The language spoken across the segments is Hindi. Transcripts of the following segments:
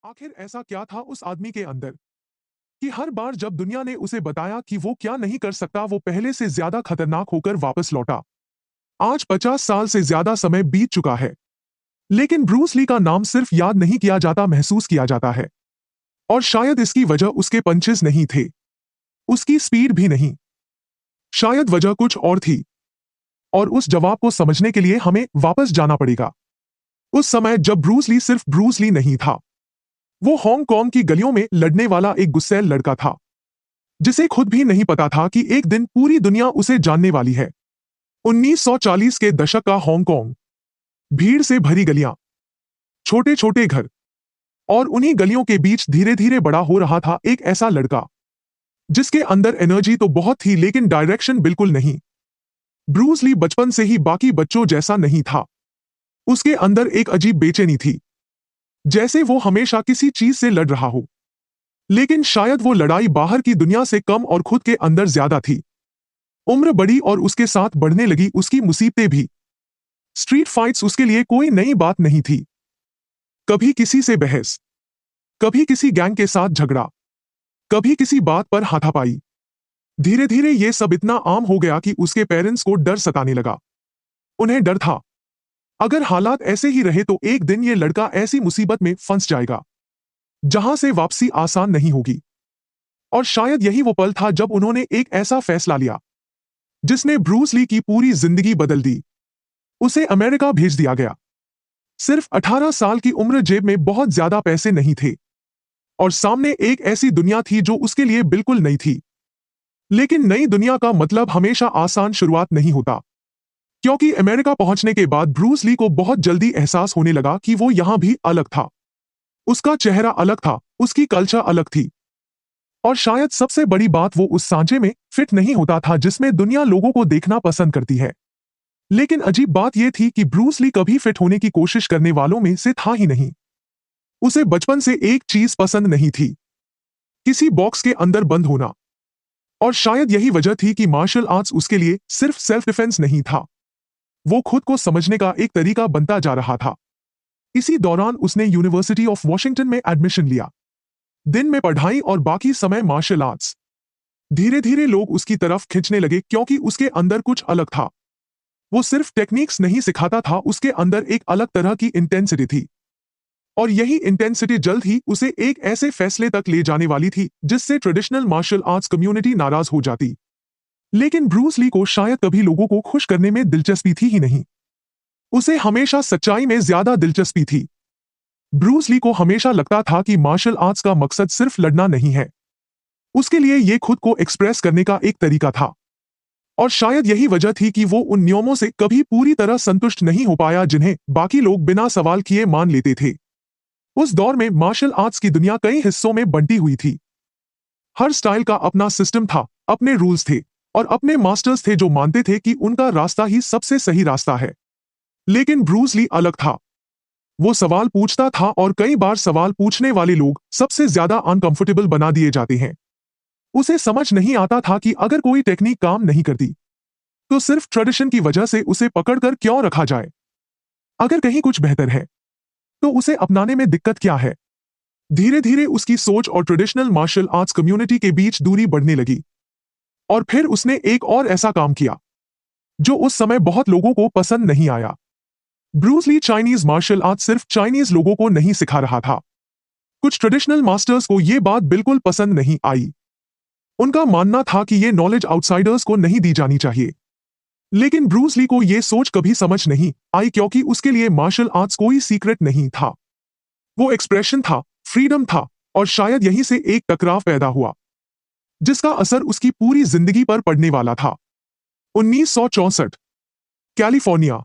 आखिर ऐसा क्या था उस आदमी के अंदर कि हर बार जब दुनिया ने उसे बताया कि वो क्या नहीं कर सकता, वो पहले से ज्यादा खतरनाक होकर वापस लौटा। आज 50 साल से ज्यादा समय बीत चुका है, लेकिन ब्रूस ली का नाम सिर्फ याद नहीं किया जाता, महसूस किया जाता है। और शायद इसकी वजह उसके पंचेस नहीं थे, उसकी स्पीड भी नहीं। शायद वजह कुछ और थी, और उस जवाब को समझने के लिए हमें वापस जाना पड़ेगा उस समय जब ब्रूस ली सिर्फ ब्रूस ली नहीं था। वो हांगकांग की गलियों में लड़ने वाला एक गुस्सैल लड़का था, जिसे खुद भी नहीं पता था कि एक दिन पूरी दुनिया उसे जानने वाली है। 1940 के दशक का हांगकांग, भीड़ से भरी गलियां, छोटे छोटे घर, और उन्हीं गलियों के बीच धीरे धीरे बड़ा हो रहा था एक ऐसा लड़का जिसके अंदर एनर्जी तो बहुत थी, लेकिन डायरेक्शन बिल्कुल नहीं। ब्रूस ली बचपन से ही बाकी बच्चों जैसा नहीं था। उसके अंदर एक अजीब बेचैनी थी, जैसे वो हमेशा किसी चीज से लड़ रहा हो। लेकिन शायद वो लड़ाई बाहर की दुनिया से कम और खुद के अंदर ज्यादा थी। उम्र बढ़ी और उसके साथ बढ़ने लगी उसकी मुसीबतें भी। स्ट्रीट फाइट्स उसके लिए कोई नई बात नहीं थी। कभी किसी से बहस, कभी किसी गैंग के साथ झगड़ा, कभी किसी बात पर हाथापाई। धीरे धीरे ये सब इतना आम हो गया कि उसके पेरेंट्स को डर सताने लगा। उन्हें डर था, अगर हालात ऐसे ही रहे तो एक दिन ये लड़का ऐसी मुसीबत में फंस जाएगा जहां से वापसी आसान नहीं होगी। और शायद यही वो पल था जब उन्होंने एक ऐसा फैसला लिया जिसने ब्रूस ली की पूरी जिंदगी बदल दी। उसे अमेरिका भेज दिया गया। सिर्फ 18 साल की उम्र, जेब में बहुत ज्यादा पैसे नहीं थे, और सामने एक ऐसी दुनिया थी जो उसके लिए बिल्कुल नई थी। लेकिन नई दुनिया का मतलब हमेशा आसान शुरुआत नहीं होता, क्योंकि अमेरिका पहुंचने के बाद ब्रूस ली को बहुत जल्दी एहसास होने लगा कि वो यहां भी अलग था। उसका चेहरा अलग था, उसकी कल्चर अलग थी, और शायद सबसे बड़ी बात, वो उस सांचे में फिट नहीं होता था जिसमें दुनिया लोगों को देखना पसंद करती है। लेकिन अजीब बात यह थी कि ब्रूस ली कभी फिट होने की कोशिश करने वालों में से था ही नहीं। उसे बचपन से एक चीज पसंद नहीं थी, किसी बॉक्स के अंदर बंद होना। और शायद यही वजह थी कि मार्शल आर्ट्स उसके लिए सिर्फ सेल्फ डिफेंस नहीं था, वो खुद को समझने का एक तरीका बनता जा रहा था। इसी दौरान उसने यूनिवर्सिटी ऑफ वॉशिंगटन में एडमिशन लिया। दिन में पढ़ाई और बाकी समय मार्शल आर्ट्स। धीरे धीरे लोग उसकी तरफ खिंचने लगे क्योंकि उसके अंदर कुछ अलग था। वो सिर्फ टेक्निक्स नहीं सिखाता था, उसके अंदर एक अलग तरह की इंटेंसिटी थी। और यही इंटेंसिटी जल्द ही उसे एक ऐसे फैसले तक ले जाने वाली थी जिससे ट्रेडिशनल मार्शल आर्ट्स कम्युनिटी नाराज हो जाती। लेकिन ब्रूस ली को शायद कभी लोगों को खुश करने में दिलचस्पी थी ही नहीं। उसे हमेशा सच्चाई में ज्यादा दिलचस्पी थी। ब्रूस ली को हमेशा लगता था कि मार्शल आर्ट्स का मकसद सिर्फ लड़ना नहीं है, उसके लिए ये खुद को एक्सप्रेस करने का एक तरीका था। और शायद यही वजह थी कि वो उन नियमों से कभी पूरी तरह संतुष्ट नहीं हो पाया जिन्हें बाकी लोग बिना सवाल किए मान लेते थे। उस दौर में मार्शल आर्ट्स की दुनिया कई हिस्सों में बंटी हुई थी। हर स्टाइल का अपना सिस्टम था, अपने रूल्स थे, और अपने मास्टर्स थे जो मानते थे कि उनका रास्ता ही सबसे सही रास्ता है। लेकिन ब्रूस ली अलग था। वो सवाल पूछता था, और कई बार सवाल पूछने वाले लोग सबसे ज्यादा अनकंफर्टेबल बना दिए जाते हैं। उसे समझ नहीं आता था कि अगर कोई टेक्निक काम नहीं करती तो सिर्फ ट्रेडिशन की वजह से उसे पकड़कर क्यों रखा जाए। अगर कहीं कुछ बेहतर है तो उसे अपनाने में दिक्कत क्या है। धीरे धीरे उसकी सोच और ट्रेडिशनल मार्शल आर्ट्स कम्युनिटी के बीच दूरी बढ़ने लगी। और फिर उसने एक और ऐसा काम किया जो उस समय बहुत लोगों को पसंद नहीं आया। Bruce Lee Chinese martial art सिर्फ चाइनीज लोगों को नहीं सिखा रहा था। कुछ ट्रेडिशनल मास्टर्स को यह बात बिल्कुल पसंद नहीं आई। उनका मानना था कि यह नॉलेज आउटसाइडर्स को नहीं दी जानी चाहिए। लेकिन ब्रूस ली को यह सोच कभी समझ नहीं आई, क्योंकि उसके लिए मार्शल आर्ट्स कोई सीक्रेट नहीं था। वो एक्सप्रेशन था, फ्रीडम था, और शायद यहीं से एक टकराव पैदा हुआ जिसका असर उसकी पूरी जिंदगी पर पड़ने वाला था। 1964, कैलिफोर्निया।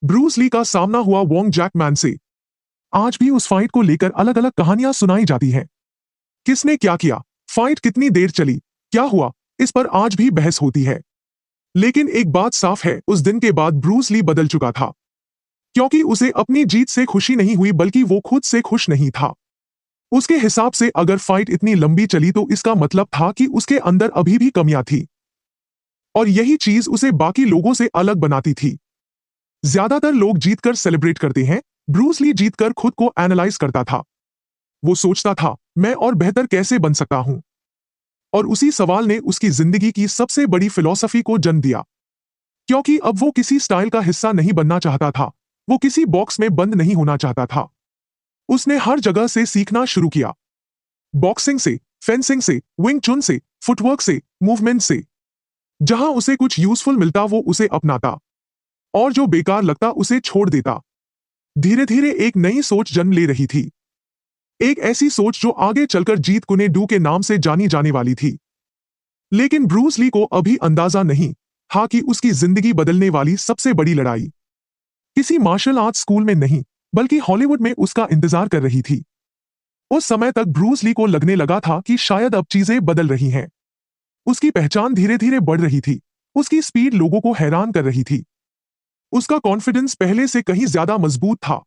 ब्रूस ली का सामना हुआ वोंग जैकमैन से। आज भी उस फाइट को लेकर अलग अलग कहानियां सुनाई जाती हैं। किसने क्या किया, फाइट कितनी देर चली, क्या हुआ, इस पर आज भी बहस होती है। लेकिन एक बात साफ है, उस दिन के बाद ब्रूस ली बदल चुका था। क्योंकि उसे अपनी जीत से खुशी नहीं हुई, बल्कि वो खुद से खुश नहीं था। उसके हिसाब से अगर फाइट इतनी लंबी चली तो इसका मतलब था कि उसके अंदर अभी भी कमियां थी। और यही चीज उसे बाकी लोगों से अलग बनाती थी। ज्यादातर लोग जीतकर सेलिब्रेट करते हैं, ब्रूस ली जीतकर खुद को एनालाइज करता था। वो सोचता था, मैं और बेहतर कैसे बन सकता हूं? और उसी सवाल ने उसकी जिंदगी की सबसे बड़ी फिलॉसफी को जन्म दिया। क्योंकि अब वो किसी स्टाइल का हिस्सा नहीं बनना चाहता था, वो किसी बॉक्स में बंद नहीं होना चाहता था। उसने हर जगह से सीखना शुरू किया। बॉक्सिंग से, फेंसिंग से, विंग चुन से, फुटवर्क से, मूवमेंट से। जहां उसे कुछ यूजफुल मिलता वो उसे अपनाता, और जो बेकार लगता उसे छोड़ देता। धीरे धीरे एक नई सोच जन्म ले रही थी। एक ऐसी सोच जो आगे चलकर जीत कुने डू के नाम से जानी जाने वाली थी। लेकिन ब्रूस ली को अभी अंदाजा नहीं था कि उसकी जिंदगी बदलने वाली सबसे बड़ी लड़ाई किसी मार्शल आर्ट्स स्कूल में नहीं, बल्कि हॉलीवुड में उसका इंतजार कर रही थी। उस समय तक ब्रूस ली को लगने लगा था कि शायद अब चीजें बदल रही हैं। उसकी पहचान धीरे धीरे बढ़ रही थी। उसकी स्पीड लोगों को हैरान कर रही थी। उसका कॉन्फिडेंस पहले से कहीं ज्यादा मजबूत था।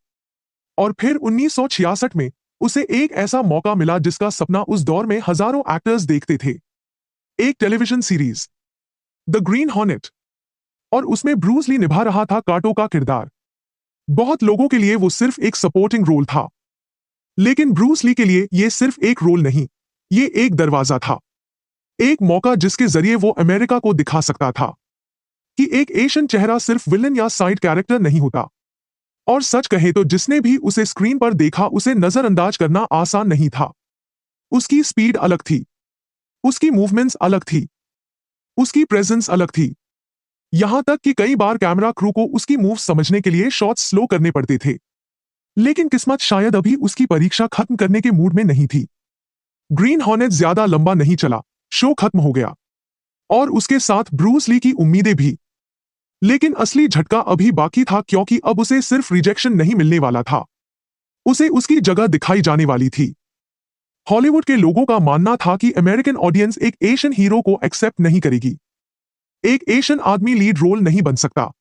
और फिर 1966 में उसे एक ऐसा मौका मिला जिसका सपना उस दौर में हजारों एक्टर्स देखते थे। एक television series, the green hornet, और उसमें ब्रूस ली निभा रहा था काटो का किरदार। बहुत लोगों के लिए वो सिर्फ एक सपोर्टिंग रोल था, लेकिन ब्रूस ली के लिए ये सिर्फ एक रोल नहीं, ये एक दरवाजा था। एक मौका जिसके जरिए वो अमेरिका को दिखा सकता था कि एक एशियन चेहरा सिर्फ विलन या साइड कैरेक्टर नहीं होता। और सच कहे तो जिसने भी उसे स्क्रीन पर देखा उसे नजरअंदाज करना आसान नहीं था। उसकी स्पीड अलग थी, उसकी मूवमेंट्स अलग थी, उसकी प्रेजेंस अलग थी। यहां तक कि कई बार कैमरा क्रू को उसकी मूव समझने के लिए शॉट्स स्लो करने पड़ते थे। लेकिन किस्मत शायद अभी उसकी परीक्षा खत्म करने के मूड में नहीं थी। ग्रीन हॉर्नेट ज्यादा लंबा नहीं चला, शो खत्म हो गया, और उसके साथ ब्रूस ली की उम्मीदें भी। लेकिन असली झटका अभी बाकी था, क्योंकि अब उसे सिर्फ रिजेक्शन नहीं मिलने वाला था, उसे उसकी जगह दिखाई जाने वाली थी। हॉलीवुड के लोगों का मानना था कि अमेरिकन ऑडियंस एक एशियन हीरो को एक्सेप्ट नहीं करेगी। एक एशियन आदमी लीड रोल नहीं बन सकता।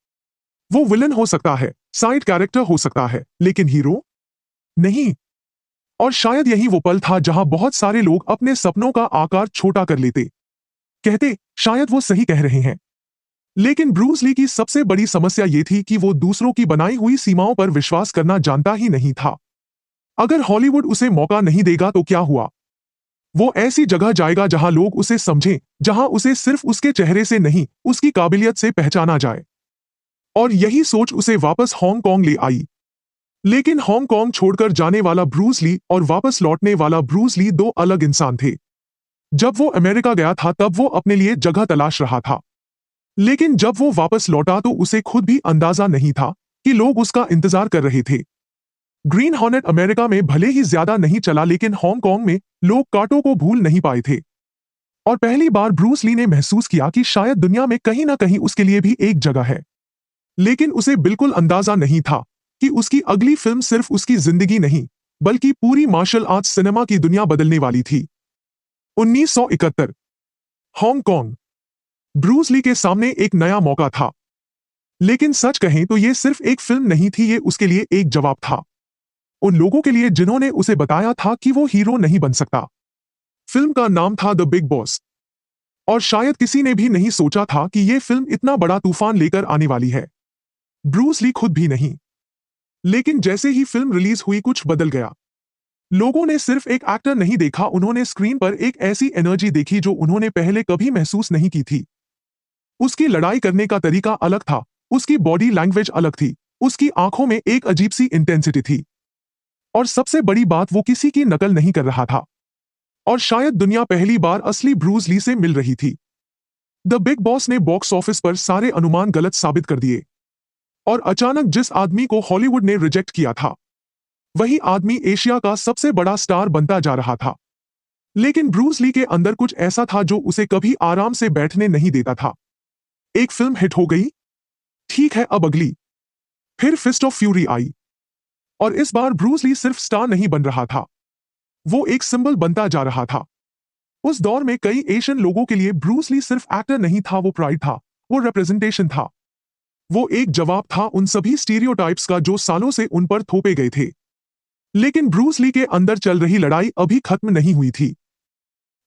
वो विलन हो सकता है, साइड कैरेक्टर हो सकता है, लेकिन हीरो नहीं। और शायद यही वो पल था जहां बहुत सारे लोग अपने सपनों का आकार छोटा कर लेते। कहते, शायद वो सही कह रहे हैं। लेकिन ब्रूस ली की सबसे बड़ी समस्या ये थी कि वो दूसरों की बनाई हुई सीमाओं पर विश्वास करना जानता ही नहीं था। अगर हॉलीवुड उसे मौका नहीं देगा तो क्या हुआ? वो ऐसी जगह जाएगा जहां लोग उसे समझें, जहां उसे सिर्फ उसके चेहरे से नहीं, उसकी काबिलियत से पहचाना जाए। और यही सोच उसे वापस हांगकांग ले आई। लेकिन हांगकांग छोड़कर जाने वाला ब्रूस ली और वापस लौटने वाला ब्रूस ली दो अलग इंसान थे। जब वो अमेरिका गया था तब वो अपने लिए जगह तलाश रहा था। लेकिन जब वो वापस लौटा तो उसे खुद भी अंदाजा नहीं था कि लोग उसका इंतजार कर रहे थे। ग्रीन हॉर्नेट अमेरिका में भले ही ज्यादा नहीं चला, लेकिन हांगकांग में लोग काटो को भूल नहीं पाए थे। और पहली बार ब्रूस ली ने महसूस किया कि शायद दुनिया में कहीं ना कहीं उसके लिए भी एक जगह है। लेकिन उसे बिल्कुल अंदाजा नहीं था कि उसकी अगली फिल्म सिर्फ उसकी जिंदगी नहीं, बल्कि पूरी मार्शल आर्ट्स सिनेमा की दुनिया बदलने वाली थी। 1971, हांगकांग। ब्रूस ली के सामने एक नया मौका था। लेकिन सच कहें तो यह सिर्फ एक फिल्म नहीं थी, ये उसके लिए एक जवाब था। उन लोगों के लिए जिन्होंने उसे बताया था कि वो हीरो नहीं बन सकता। फिल्म का नाम था द बिग बॉस। और शायद किसी ने भी नहीं सोचा था कि यह फिल्म इतना बड़ा तूफान लेकर आने वाली है। ब्रूस ली खुद भी नहीं। लेकिन जैसे ही फिल्म रिलीज हुई कुछ बदल गया। लोगों ने सिर्फ एक एक्टर नहीं देखा, उन्होंने स्क्रीन पर एक ऐसी एनर्जी देखी जो उन्होंने पहले कभी महसूस नहीं की थी। उसकी लड़ाई करने का तरीका अलग था, उसकी बॉडी लैंग्वेज अलग थी, उसकी आंखों में एक अजीब सी इंटेंसिटी थी। और सबसे बड़ी बात, वो किसी की नकल नहीं कर रहा था। और शायद दुनिया पहली बार असली ब्रूस ली से मिल रही थी। द बिग बॉस ने बॉक्स ऑफिस पर सारे अनुमान गलत साबित कर दिए। और अचानक जिस आदमी को हॉलीवुड ने रिजेक्ट किया था, वही आदमी एशिया का सबसे बड़ा स्टार बनता जा रहा था। लेकिन ब्रूस ली के अंदर कुछ ऐसा था जो उसे कभी आराम से बैठने नहीं देता था। एक फिल्म हिट हो गई, ठीक है, अब अगली। फिर फिस्ट ऑफ फ्यूरी आई। और इस बार ब्रूस ली सिर्फ स्टार नहीं बन रहा था, वो एक सिंबल बनता जा रहा था। उस दौर में कई एशियन लोगों के लिए ब्रूस ली सिर्फ एक्टर नहीं था, वो प्राइड था, वो रिप्रेजेंटेशन था। वो एक जवाब था उन सभी स्टीरियोटाइप्स का जो सालों से उन पर थोपे गए थे। लेकिन ब्रूस ली के अंदर चल रही लड़ाई अभी खत्म नहीं हुई थी,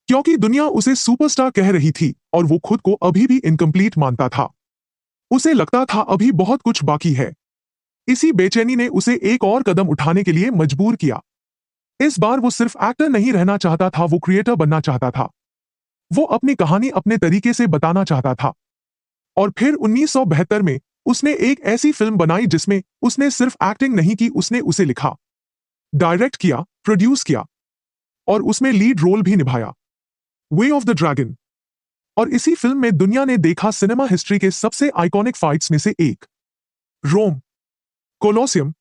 क्योंकि दुनिया उसे सुपरस्टार कह रही थी और वो खुद को अभी भी इनकम्प्लीट मानता था। उसे लगता था अभी बहुत कुछ बाकी है। इसी बेचैनी ने उसे एक और कदम उठाने के लिए मजबूर किया। इस बार वो सिर्फ एक्टर नहीं रहना चाहता था, वो क्रिएटर बनना चाहता था। वो अपनी कहानी अपने तरीके से बताना चाहता था। और फिर 1972 में उसने एक ऐसी फिल्म बनाई जिसमें उसने सिर्फ एक्टिंग नहीं की, उसने उसे लिखा, डायरेक्ट किया, प्रोड्यूस किया और उसमें लीड रोल भी निभाया, वे ऑफ द ड्रैगन। और इसी फिल्म में दुनिया ने देखा सिनेमा हिस्ट्री के सबसे आइकॉनिक फाइट्स में से एक, रोम कोलोसियम,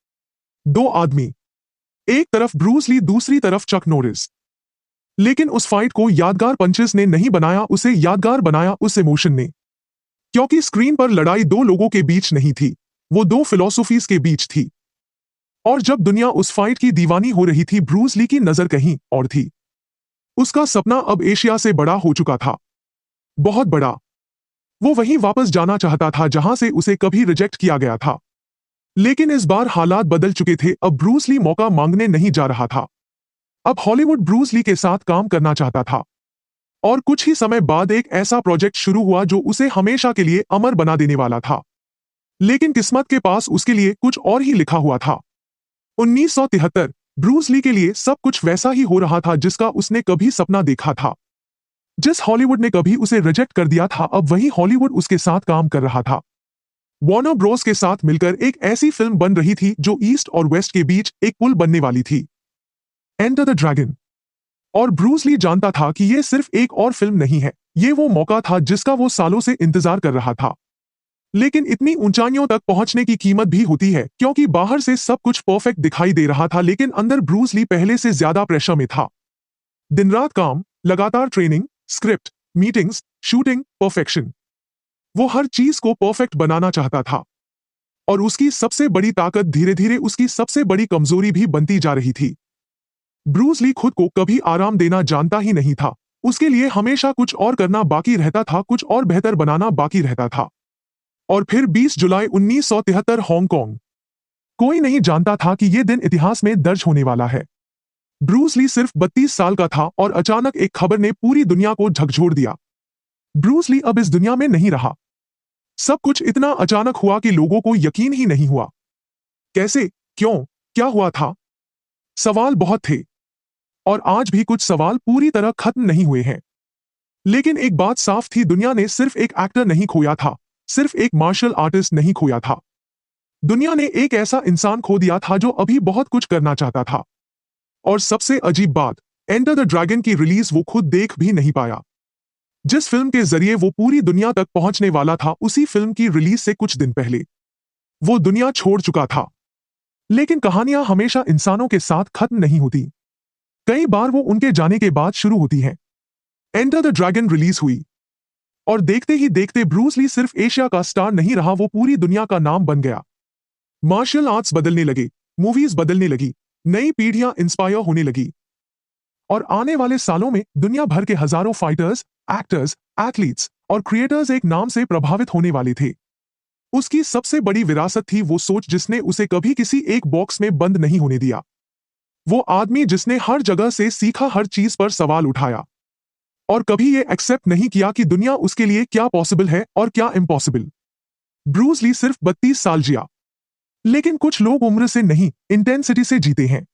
दो आदमी, एक तरफ ब्रूस ली, दूसरी तरफ चक नॉरिस। लेकिन उस फाइट को यादगार पंचेस ने नहीं बनाया, उसे यादगार बनाया उस इमोशन ने। क्योंकि स्क्रीन पर लड़ाई दो लोगों के बीच नहीं थी, वो दो फिलॉसफीज के बीच थी। और जब दुनिया उस फाइट की दीवानी हो रही थी, ब्रूस ली की नजर कहीं और थी। उसका सपना अब एशिया से बड़ा हो चुका था, बहुत बड़ा। वो वहीं वापस जाना चाहता था जहां से उसे कभी रिजेक्ट किया गया था। लेकिन इस बार हालात बदल चुके थे, अब ब्रूस ली मौका मांगने नहीं जा रहा था। अब हॉलीवुड ब्रूस ली के साथ काम करना चाहता था। और कुछ ही समय बाद एक ऐसा प्रोजेक्ट शुरू हुआ जो उसे हमेशा के लिए अमर बना देने वाला था। लेकिन किस्मत के पास उसके लिए कुछ और ही लिखा हुआ था। 1973 ब्रूस ली के लिए सब कुछ वैसा ही हो रहा था जिसका उसने कभी सपना देखा था। जिस हॉलीवुड ने कभी उसे रिजेक्ट कर दिया था, अब वही हॉलीवुड उसके साथ काम कर रहा था। वार्नर ब्रोस के साथ मिलकर एक ऐसी फिल्म बन रही थी जो ईस्ट और वेस्ट के बीच एक पुल बनने वाली थी, एंटर द ड्रैगन। और ब्रूस ली जानता था कि यह सिर्फ एक और फिल्म नहीं है, ये वो मौका था जिसका वो सालों से इंतजार कर रहा था। लेकिन इतनी ऊंचाइयों तक पहुंचने की कीमत भी होती है, क्योंकि बाहर से सब कुछ परफेक्ट दिखाई दे रहा था, लेकिन अंदर ब्रूस ली पहले से ज्यादा प्रेशर में था। दिन रात काम, लगातार training, script, meetings, shooting, perfection. वो हर चीज को परफेक्ट बनाना चाहता था। और उसकी सबसे बड़ी ताकत धीरे धीरे उसकी सबसे बड़ी कमजोरी भी बनती जा रही थी। ब्रूस ली खुद को कभी आराम देना जानता ही नहीं था। उसके लिए हमेशा कुछ और करना बाकी रहता था, कुछ और बेहतर बनाना बाकी रहता था। और फिर 20 जुलाई 1973 हांगकांग। कोई नहीं जानता था कि यह दिन इतिहास में दर्ज होने वाला है। ब्रूस ली सिर्फ 32 साल का था और अचानक एक खबर ने पूरी दुनिया को झकझोर दिया। ब्रूस ली अब इस दुनिया में नहीं रहा। सब कुछ इतना अचानक हुआ कि लोगों को यकीन ही नहीं हुआ। कैसे, क्यों, क्या हुआ था? सवाल बहुत थे। और आज भी कुछ सवाल पूरी तरह खत्म नहीं हुए हैं। लेकिन एक बात साफ थी, दुनिया ने सिर्फ एक एक्टर नहीं खोया था, सिर्फ एक मार्शल आर्टिस्ट नहीं खोया था। दुनिया ने एक ऐसा इंसान खो दिया था जो अभी बहुत कुछ करना चाहता था। और सबसे अजीब बात, एंटर द ड्रैगन की रिलीज वो खुद देख भी नहीं पाया। जिस फिल्म के जरिए वो पूरी दुनिया तक पहुंचने वाला था, उसी फिल्म की रिलीज से कुछ दिन पहले वो दुनिया छोड़ चुका था। लेकिन कहानियां हमेशा इंसानों के साथ खत्म नहीं होती। कई बार वो उनके जाने के बाद शुरू होती हैं। एंटर द ड्रैगन रिलीज हुई और देखते ही देखते ब्रूस ली सिर्फ एशिया का स्टार नहीं रहा, वो पूरी दुनिया का नाम बन गया। मार्शल आर्ट्स बदलने लगे, मूवीज बदलने लगी, नई पीढ़ियां इंस्पायर होने लगी। और आने वाले सालों में दुनिया भर के हजारों फाइटर्स, एक्टर्स, एथलीट्स और क्रिएटर्स एक नाम से प्रभावित होने वाले थे। उसकी सबसे बड़ी विरासत थी वो सोच जिसने उसे कभी किसी एक बॉक्स में बंद नहीं होने दिया। वो आदमी जिसने हर जगह से सीखा, हर चीज पर सवाल उठाया और कभी ये एक्सेप्ट नहीं किया कि दुनिया उसके लिए क्या पॉसिबल है और क्या इम्पॉसिबल। ब्रूस ली सिर्फ 32 साल जिया, लेकिन कुछ लोग उम्र से नहीं, इंटेंसिटी से जीते हैं।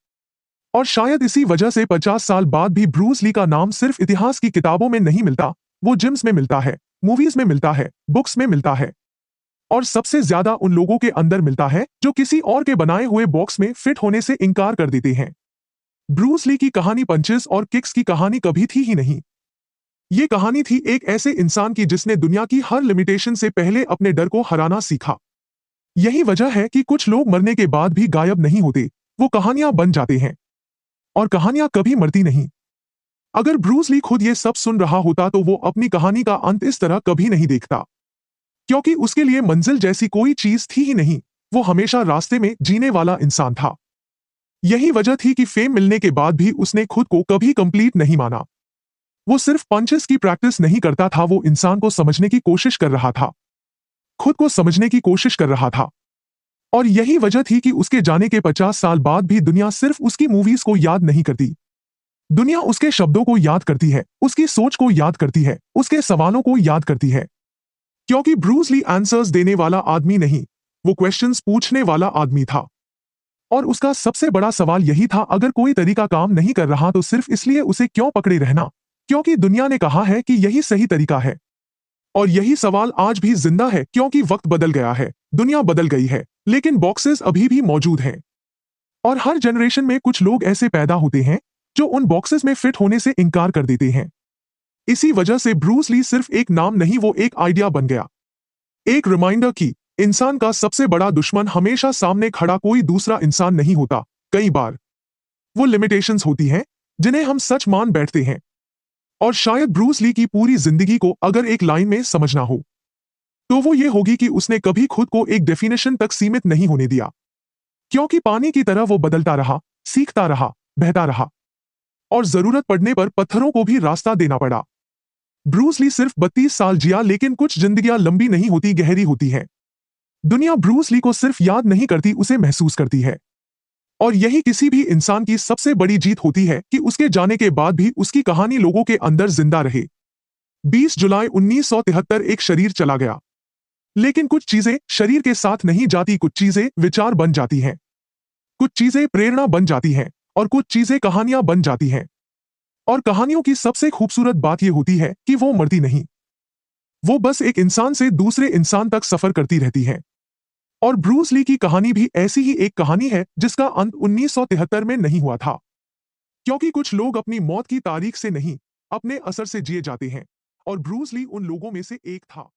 और शायद इसी वजह से 50 साल बाद भी ब्रूस ली का नाम सिर्फ इतिहास की किताबों में नहीं मिलता, वो जिम्स में मिलता है, मूवीज में मिलता है, बुक्स में मिलता है। और सबसे ज्यादा उन लोगों के अंदर मिलता है जो किसी और के बनाए हुए बॉक्स में फिट होने से इनकार कर देते हैं। ब्रूस ली की कहानी पंचेस और किक्स की कहानी कभी थी ही नहीं। ये कहानी थी एक ऐसे इंसान की जिसने दुनिया की हर लिमिटेशन से पहले अपने डर को हराना सीखा। यही वजह है कि कुछ लोग मरने के बाद भी गायब नहीं होते, वो कहानियां बन जाते हैं। और कहानियां कभी मरती नहीं। अगर ब्रूस ली खुद ये सब सुन रहा होता तो वो अपनी कहानी का अंत इस तरह कभी नहीं देखता, क्योंकि उसके लिए मंजिल जैसी कोई चीज थी ही नहीं। वो हमेशा रास्ते में जीने वाला इंसान था। यही वजह थी कि फेम मिलने के बाद भी उसने खुद को कभी कंप्लीट नहीं माना। वो सिर्फ पंचेस की प्रैक्टिस नहीं करता था, वो इंसान को समझने की कोशिश कर रहा था, खुद को समझने की कोशिश कर रहा था। और यही वजह थी कि उसके जाने के 50 साल बाद भी दुनिया सिर्फ उसकी मूवीज को याद नहीं करती। दुनिया उसके शब्दों को याद करती है, उसकी सोच को याद करती है, उसके सवालों को याद करती है। क्योंकि ब्रूस ली आंसर्स देने वाला आदमी नहीं, वो क्वेश्चंस पूछने वाला आदमी था। और उसका सबसे बड़ा सवाल यही था, अगर कोई तरीका काम नहीं कर रहा तो सिर्फ इसलिए उसे क्यों पकड़े रहना, क्योंकि दुनिया ने कहा है कि यही सही तरीका है। और यही सवाल आज भी जिंदा है, क्योंकि वक्त बदल गया है, दुनिया बदल गई है, लेकिन बॉक्सेस अभी भी मौजूद हैं। और हर जनरेशन में कुछ लोग ऐसे पैदा होते हैं जो उन बॉक्सेस में फिट होने से इनकार कर देते हैं। इसी वजह से ब्रूस ली सिर्फ एक नाम नहीं, वो एक आइडिया बन गया, एक रिमाइंडर कि इंसान का सबसे बड़ा दुश्मन हमेशा सामने खड़ा कोई दूसरा इंसान नहीं होता। कई बार वो लिमिटेशंस होती हैं जिन्हें हम सच मान बैठते हैं। और शायद ब्रूस ली की पूरी जिंदगी को अगर एक लाइन में समझना हो तो वो ये होगी कि उसने कभी खुद को एक डेफिनेशन तक सीमित नहीं होने दिया, क्योंकि पानी की तरह वो बदलता रहा, सीखता रहा, बहता रहा, और जरूरत पड़ने पर पत्थरों को भी रास्ता देना पड़ा। ब्रूस ली सिर्फ 32 साल जिया, लेकिन कुछ जिंदगियां लंबी नहीं होती, गहरी होती हैं। दुनिया ब्रूस ली को सिर्फ याद नहीं करती, उसे महसूस करती है। और यही किसी भी इंसान की सबसे बड़ी जीत होती है कि उसके जाने के बाद भी उसकी कहानी लोगों के अंदर जिंदा रहे। 20 जुलाई 1973 एक शरीर चला गया, लेकिन कुछ चीजें शरीर के साथ नहीं जाती, कुछ चीजें विचार बन जाती हैं, कुछ चीजें प्रेरणा बन जाती हैं, और कुछ चीजें कहानियां बन जाती हैं। और कहानियों की सबसे खूबसूरत बात यह होती है कि वो मरती नहीं, वो बस एक इंसान से दूसरे इंसान तक सफर करती रहती हैं। और ब्रूस ली की कहानी भी ऐसी ही एक कहानी है जिसका अंत 1973 में नहीं हुआ था, क्योंकि कुछ लोग अपनी मौत की तारीख से नहीं, अपने असर से जिए जाते हैं, और ब्रूस ली उन लोगों में से एक था।